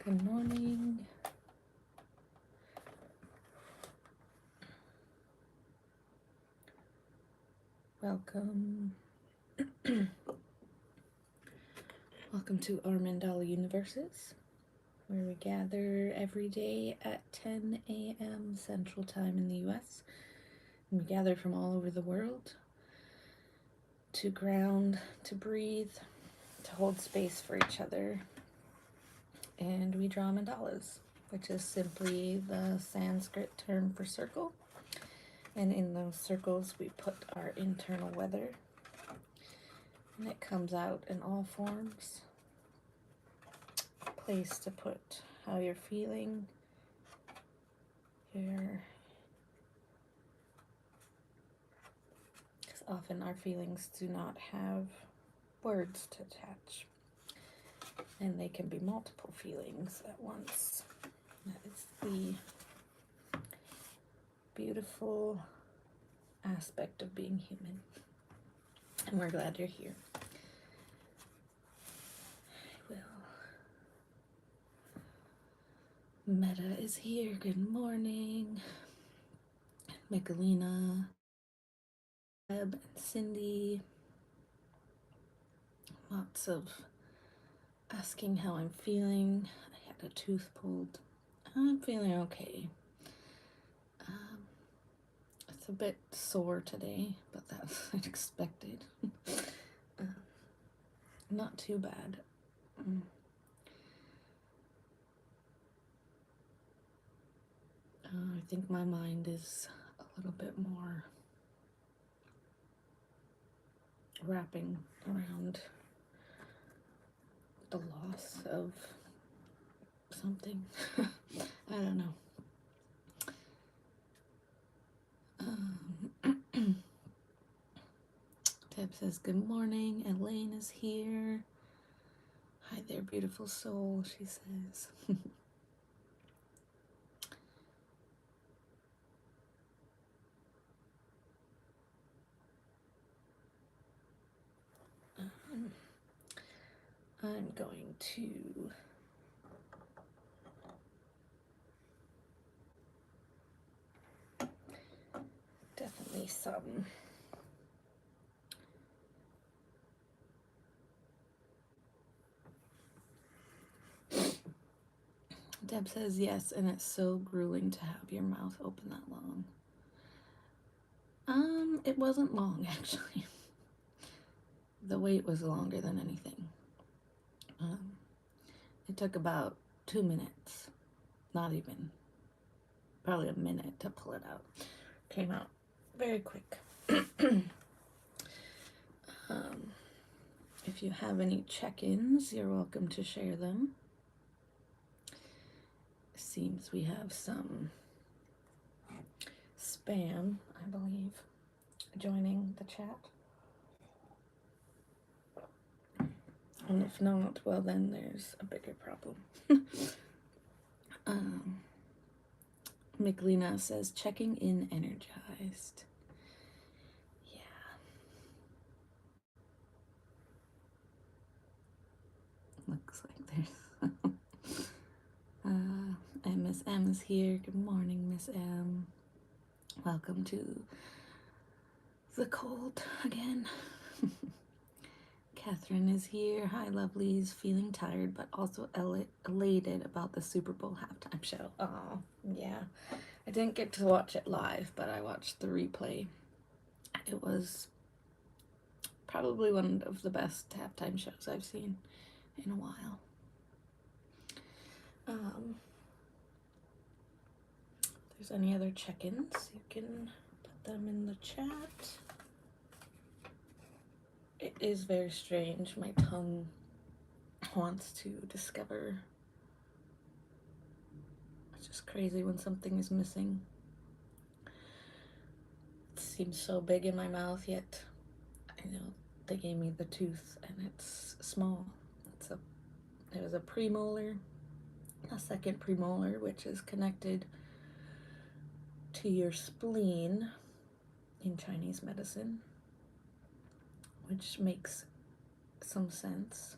Good morning. Welcome. Welcome to our Mandala Universes, where we gather every day at 10 a.m. Central Time in the US. And we gather from all over the world to ground, to breathe, to hold space for each other. And we draw mandalas, which is simply the Sanskrit term for circle. And in those circles, we put our internal weather. And it comes out in all forms. Place to put how you're feeling, because often our feelings do not have words to attach, and they can be multiple feelings at once. That is the beautiful aspect of being human, and we're glad you're here. Meta is here. Good morning. Michelina, Web, and Cindy. Lots of asking how I'm feeling. I had a tooth pulled. I'm feeling okay. It's a bit sore today, but that's unexpected. Not too bad. I think my mind is a little bit more wrapping around the loss of something. I don't know. Deb says, good morning. Elaine is here. Hi there, beautiful soul, she says. I'm going to definitely some Deb says yes, and it's so grueling to have your mouth open that long. It wasn't long actually. The wait was longer than anything. It took about 2 minutes, not even, probably a minute to pull it out. Came out very quick. If you have any check-ins, you're welcome to share them. Seems we have some spam, I believe, joining the chat. And if not, well, then there's a bigger problem. Michelina says, checking in energized. Yeah. Looks like there's... and Miss M is here. Good morning, Miss M. Welcome to the cold again. Catherine is here. Hi, lovelies. Feeling tired, but also elated about the Super Bowl halftime show. Oh, yeah. I didn't get to watch it live, but I watched the replay. It was probably one of the best halftime shows I've seen in a while. If there's any other check-ins, you can put them in the chat. It is very strange. My tongue wants to discover. It's just crazy when something is missing. It seems so big in my mouth, yet they gave me the tooth and it's small. It was a premolar, a second premolar, which is connected to your spleen in Chinese medicine, which makes some sense.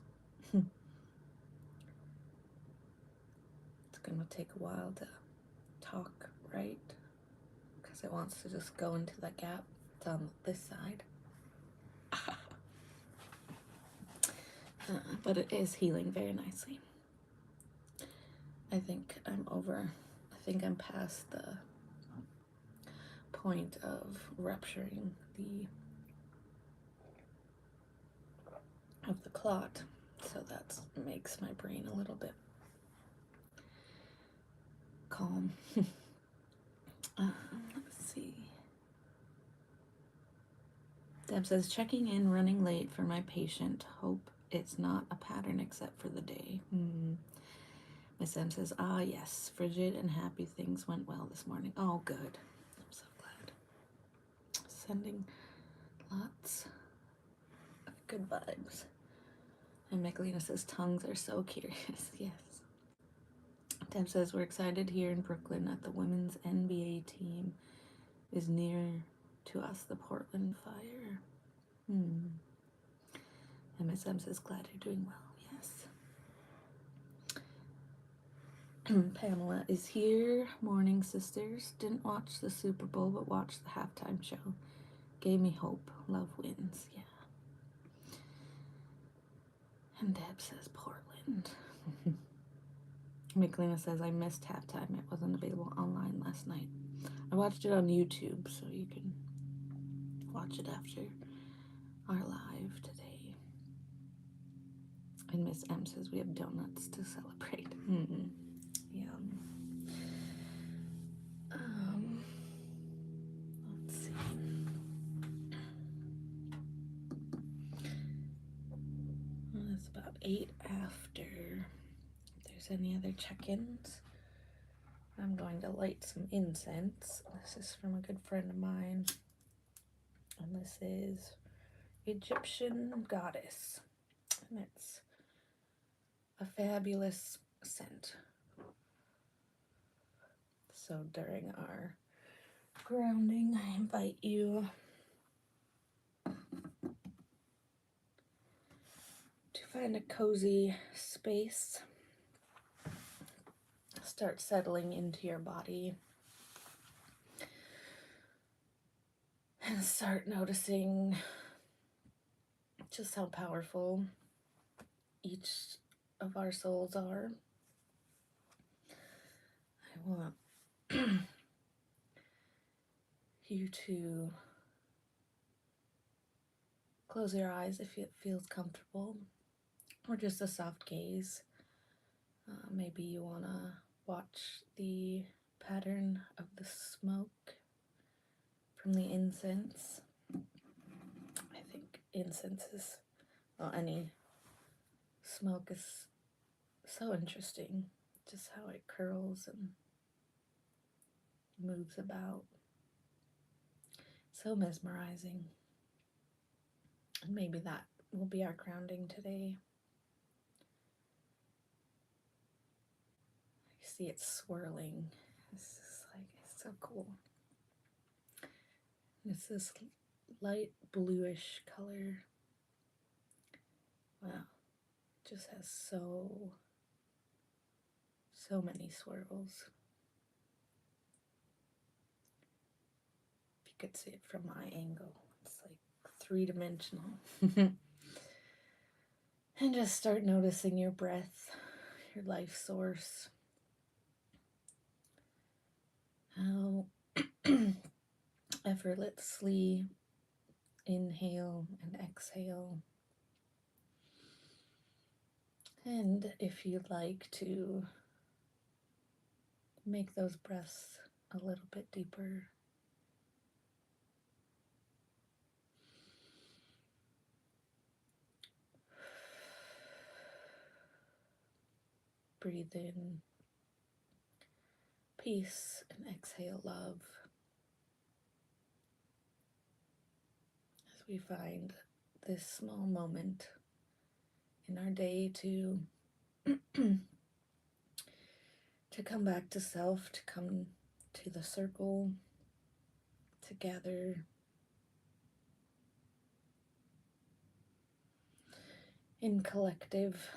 gonna take a while to talk, right? Because it wants to just go into that gap. It's on this side. But it is healing very nicely. I think I'm past the point of rupturing the clot, so that makes my brain a little bit calm. Let's see. Deb says, checking in, running late for my patient. Hope it's not a pattern except for the day. Miss M says, yes, frigid and happy things went well this morning. Oh, good. I'm so glad. Sending lots of good vibes. And Michelina says, tongues are so curious. Yes. Deb says, we're excited here in Brooklyn that the women's NBA team is near to us, the Portland Fire. And Miss M says, glad you're doing well. Yes. Pamela is here. Morning, sisters. Didn't watch the Super Bowl, but watched the halftime show. Gave me hope. Love wins. Yeah. And Deb says Portland. Michelina says, I missed halftime. It wasn't available online last night. I watched it on YouTube, so you can watch it after our live today. And Miss M says, we have donuts to celebrate. Yum. Let's see. Well, it's about 8 after. If there's any other check-ins, I'm going to light some incense. This is from a good friend of mine. And this is Egyptian Goddess. And it's a fabulous scent. So during our grounding, I invite you to find a cozy space. Start settling into your body. And start noticing just how powerful each of our souls are. I want you to close your eyes if it feels comfortable, or just a soft gaze. Maybe you want to watch the pattern of the smoke from the incense. I think incense is, well, any smoke is so interesting, just how it curls and moves about. So mesmerizing. And maybe that will be our grounding today. I see it swirling. It's so cool. And it's this light bluish color. Wow. Just has so many swirls. If you could see it from my angle, it's like 3-dimensional. And just start noticing your breath, your life source. How effortlessly inhale and exhale. And if you'd like to make those breaths a little bit deeper, breathe in peace and exhale love, as we find this small moment in our day to come back to self, to come to the circle, to gather in collective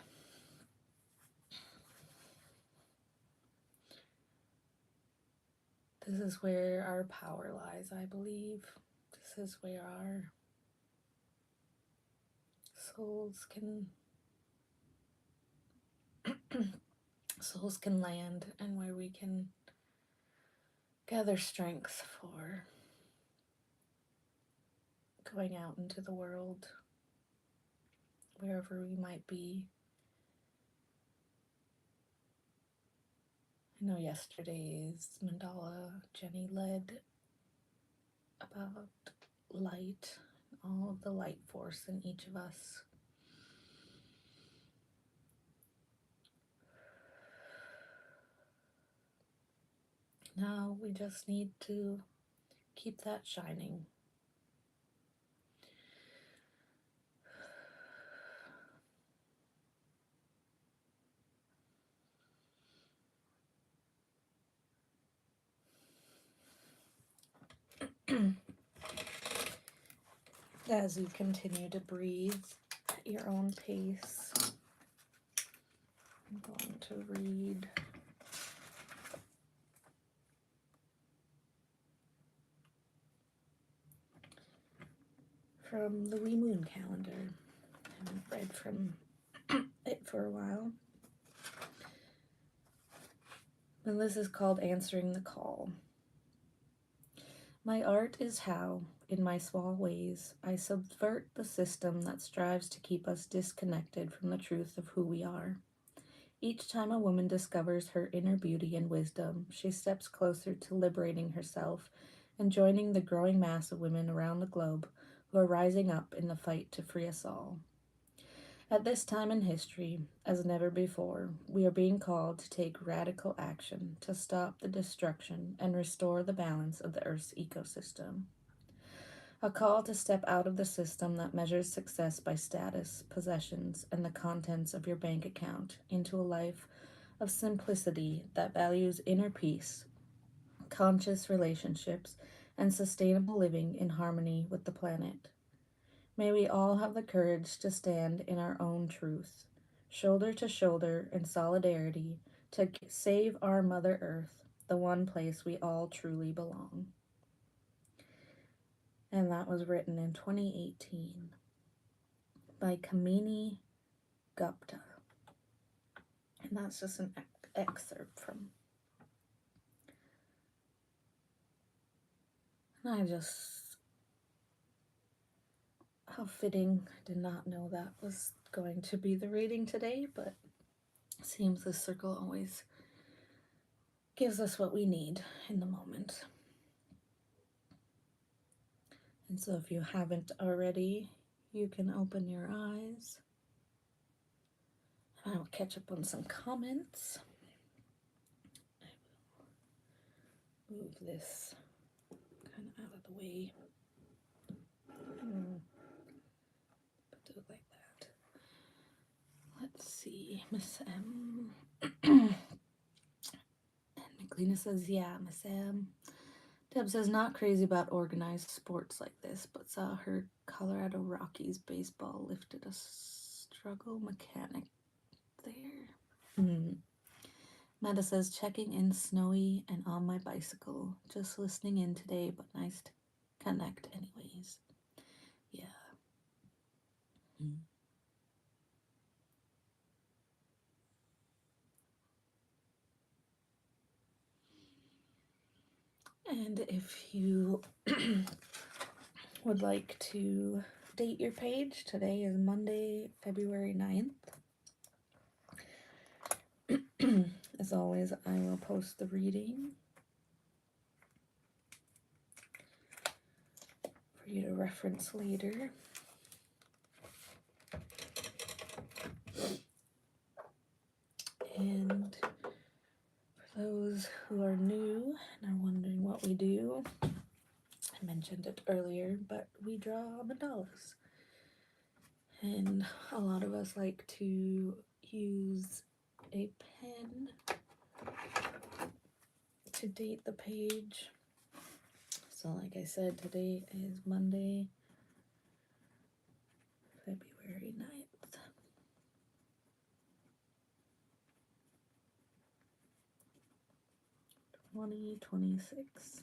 This is where our power lies, I believe. This is where our souls can land, and where we can gather strength for going out into the world, wherever we might be. I know yesterday's Mandala, Jenny led about light, all of the light force in each of us. Now we just need to keep that shining. As you continue to breathe at your own pace, I'm going to read from the Wee Moon calendar. I haven't read from it for a while. And this is called Answering the Call. My art is how, in my small ways, I subvert the system that strives to keep us disconnected from the truth of who we are. Each time a woman discovers her inner beauty and wisdom, she steps closer to liberating herself and joining the growing mass of women around the globe who are rising up in the fight to free us all. At this time in history, as never before, we are being called to take radical action to stop the destruction and restore the balance of the Earth's ecosystem. A call to step out of the system that measures success by status, possessions, and the contents of your bank account into a life of simplicity that values inner peace, conscious relationships, and sustainable living in harmony with the planet. May we all have the courage to stand in our own truth, shoulder to shoulder in solidarity, to save our Mother Earth, the one place we all truly belong. And that was written in 2018 by Kamini Gupta. And that's just an excerpt from. And how fitting. I did not know that was going to be the reading today, but it seems this circle always gives us what we need in the moment. And so if you haven't already, you can open your eyes. I will catch up on some comments. I will move this kind of out of the way. Put it like that. Let's see. Miss M. And McLeana says, yeah, Miss M. Deb says, not crazy about organized sports like this, but saw her Colorado Rockies baseball lifted a struggle mechanic there. Meta says, checking in snowy and on my bicycle. Just listening in today, but nice to connect anyways. Yeah. And if you would like to date your page, today is Monday, February 9th. As always, I will post the reading for you to reference later. And for those who are new and are wondering what we do, I mentioned it earlier, but we draw mandalas. And a lot of us like to use a pen to date the page. So like I said, today is Monday, February 9th. 2026.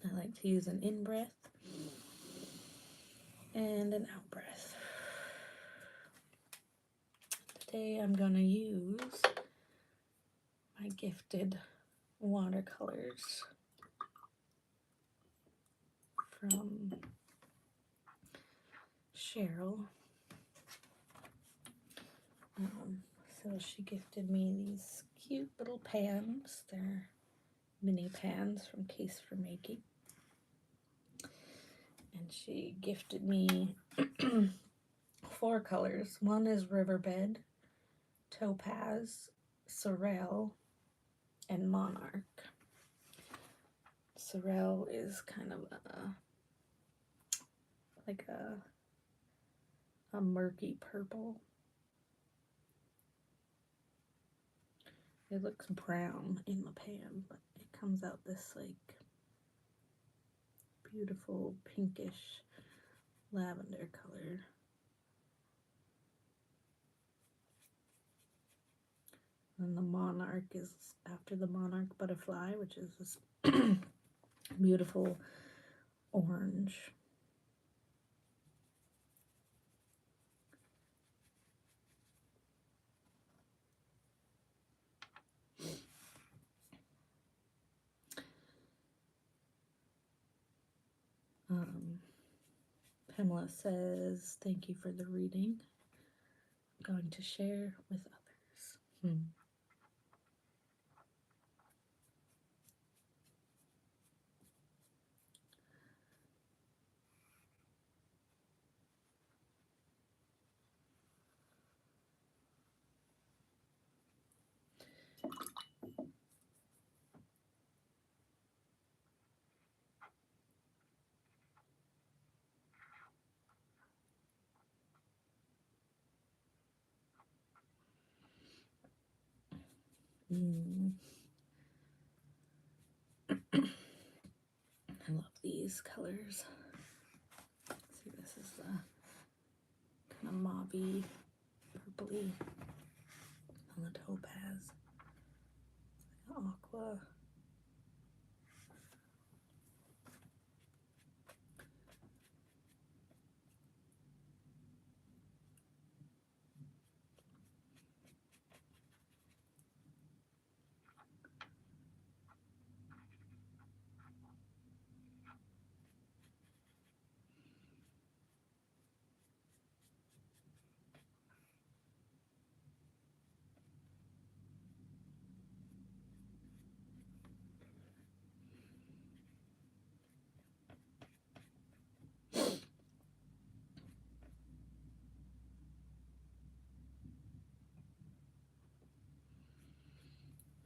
I like to use an in-breath and an out-breath. Today I'm going to use my gifted watercolors from Cheryl. So she gifted me these cute little pans. They're mini pans from Case for Making. And she gifted me 4 colors. One is Riverbed, Topaz, Sorrel, and Monarch. Sorrel is kind of like a murky purple. It looks brown in the pan, but it comes out this like beautiful pinkish lavender color. And the Monarch is after the Monarch butterfly, which is this beautiful orange. Pamela says, thank you for the reading. I'm going to share with others. I love these colors. See, this is the kind of mauve-y, purpley on the topaz, aqua.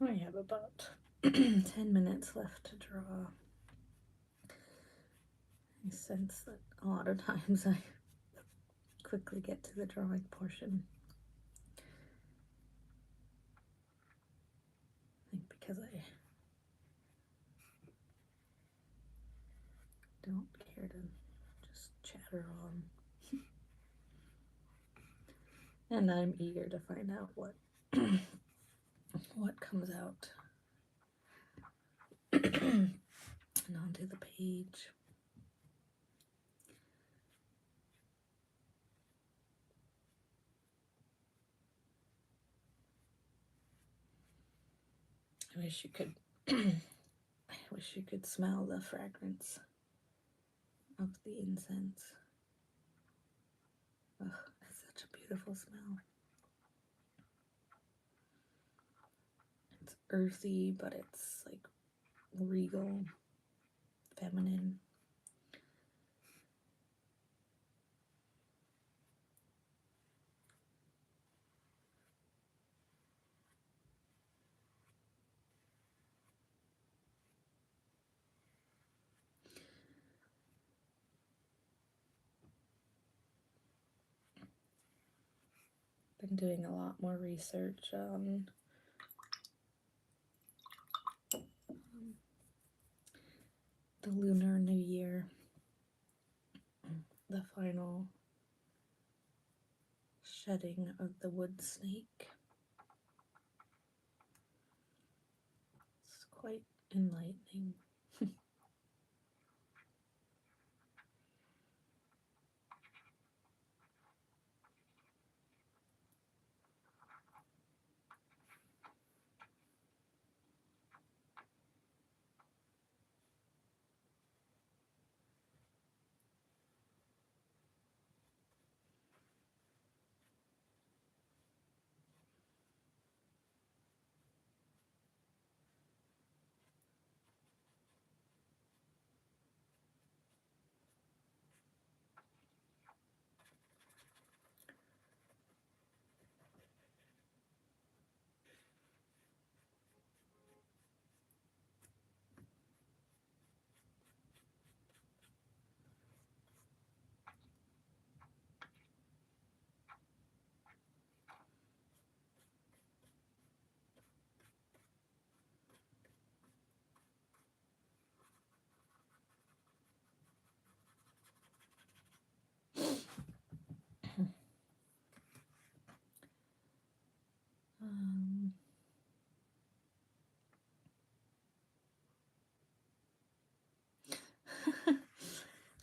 I have about 10 minutes left to draw. I sense that a lot of times I quickly get to the drawing portion. I think because I don't care to just chatter on. And I'm eager to find out what what comes out and onto the page. I wish you could I wish you could smell the fragrance of the incense. Ugh, it's such a beautiful smell. It's earthy, but it's like regal, feminine. Been doing a lot more research on the Lunar New Year, the final shedding of the wood snake. It's quite enlightening. Um,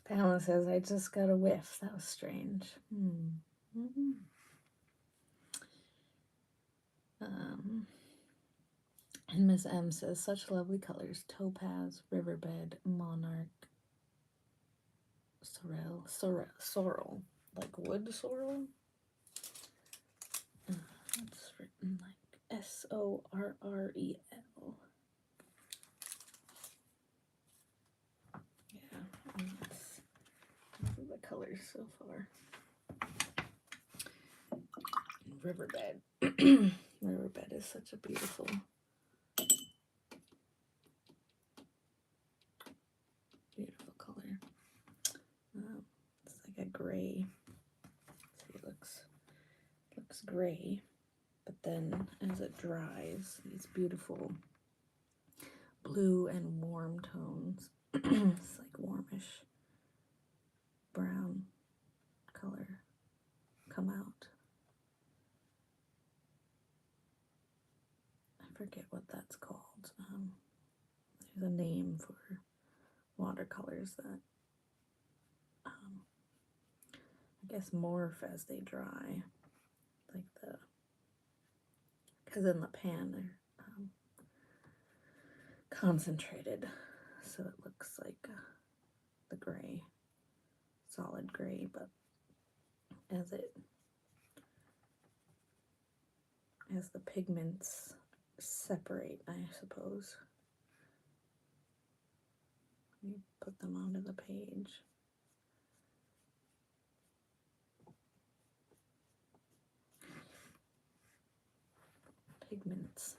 Pamela says, I just got a whiff. That was strange. Mm-hmm. And Miss M says, such lovely colors. Topaz, riverbed, monarch, sorrel. Like wood sorrel? It's written like Sorrel. Yeah, that's the colors so far. Riverbed. Riverbed is such a beautiful color. It's like a gray. See, it looks gray, but then as it dries, these beautiful blue and warm tones. It's like warmish brown color come out. I forget what that's called. There's a name for watercolors that I guess morph as they dry, like because in the pan they're concentrated, so it looks like the gray, solid gray, but as the pigments separate, I suppose, you put them onto the page. Pigments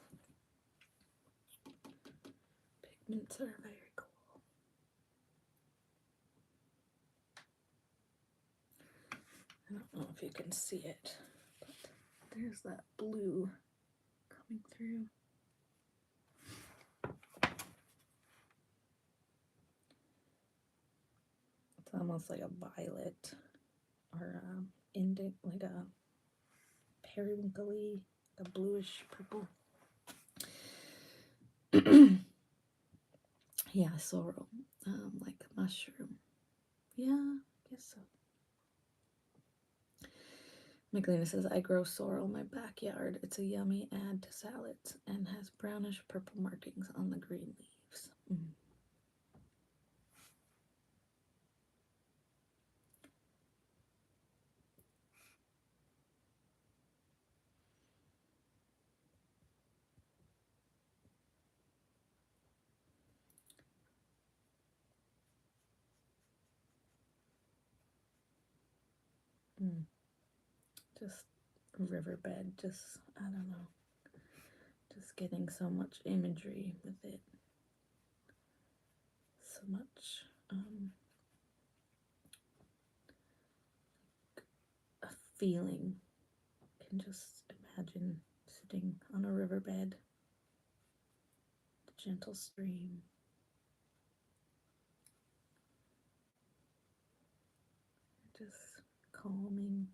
are very cool. I don't know if you can see it, but there's that blue coming through. It's almost like a violet or like a periwinkly, a bluish purple. Yeah, sorrel, like a mushroom. Yeah, I guess so. Magdalena says, I grow sorrel in my backyard. It's a yummy add to salads and has brownish purple markings on the green leaves. Just riverbed, I don't know, just getting so much imagery with it, so much a feeling. I can just imagine sitting on a riverbed, the gentle stream, just calming,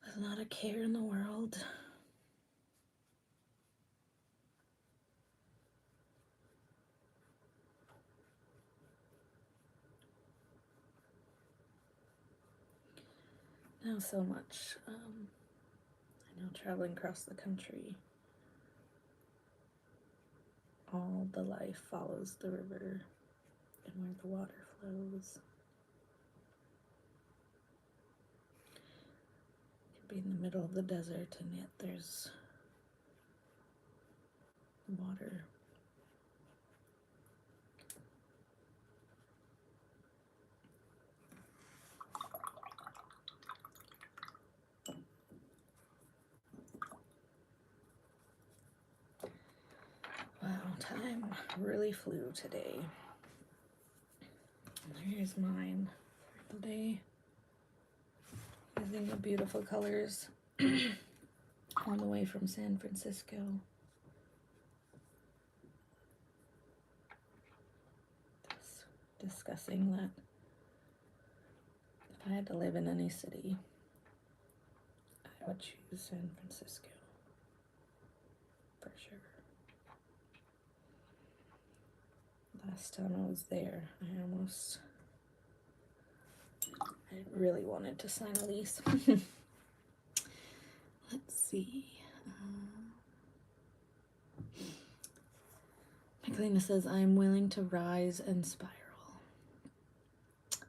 with not a care in the world. Now so much, I know traveling across the country, all the life follows the river and where the water flows. It could be in the middle of the desert and yet there's water. Wow, time really flew today. Here's mine for the day. Using the beautiful colors all the way from San Francisco. Just discussing that if I had to live in any city, I would choose San Francisco for sure. Last time I was there, I really wanted to sign a lease. Let's see. Magdalena says, I'm willing to rise and spiral.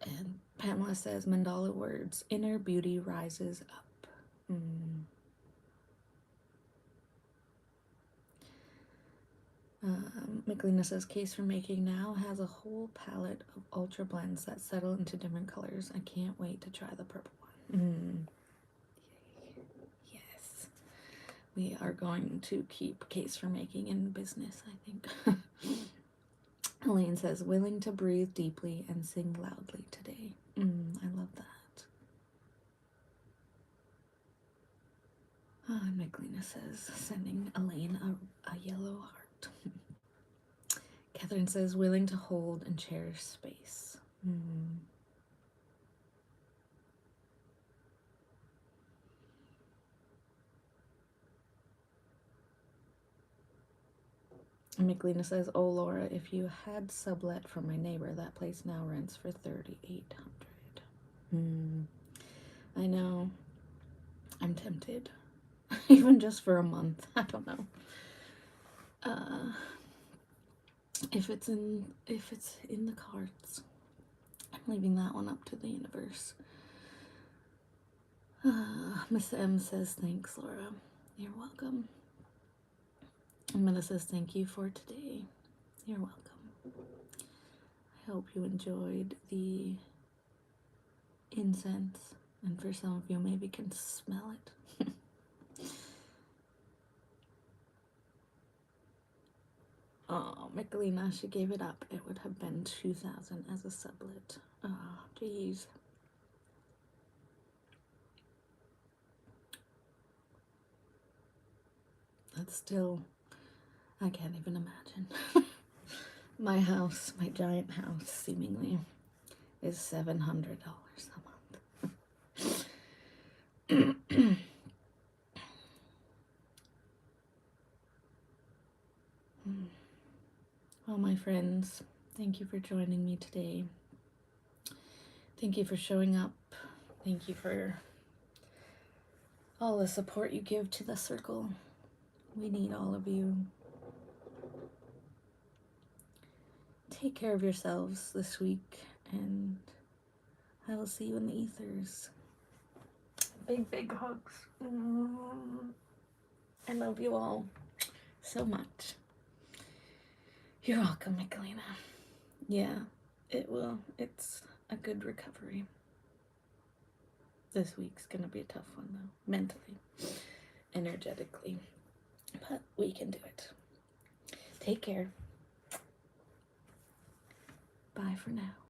And Pamela says, Mandala words, inner beauty rises up. Magdalena says, case for making now has a whole palette of ultra blends that settle into different colors. I can't wait to try the purple one. Yes. We are going to keep case for making in business, I think. Elaine says, willing to breathe deeply and sing loudly today. I love that. Magdalena says, sending Elaine a yellow heart. Catherine says, willing to hold and cherish space. Magdalena says, oh Laura, if you had sublet from my neighbor, that place now rents for $3,800. I know. I'm tempted. Even just for a month. I don't know. If it's in the cards, I'm leaving that one up to the universe. Miss M says, thanks, Laura. You're welcome. And Minna says, thank you for today. You're welcome. I hope you enjoyed the incense, and for some of you maybe can smell it. Oh, Magdalena, she gave it up. It would have been $2,000 as a sublet. Oh, geez. That's still, I can't even imagine. My house, my giant house, seemingly, is $700 a month. Well, my friends, thank you for joining me today. Thank you for showing up. Thank you for all the support you give to the circle. We need all of you. Take care of yourselves this week, and I will see you in the ethers. Big, big hugs. I love you all so much. You're welcome, Magdalena. Yeah, it will. It's a good recovery. This week's gonna be a tough one, though, mentally, energetically, but we can do it. Take care. Bye for now.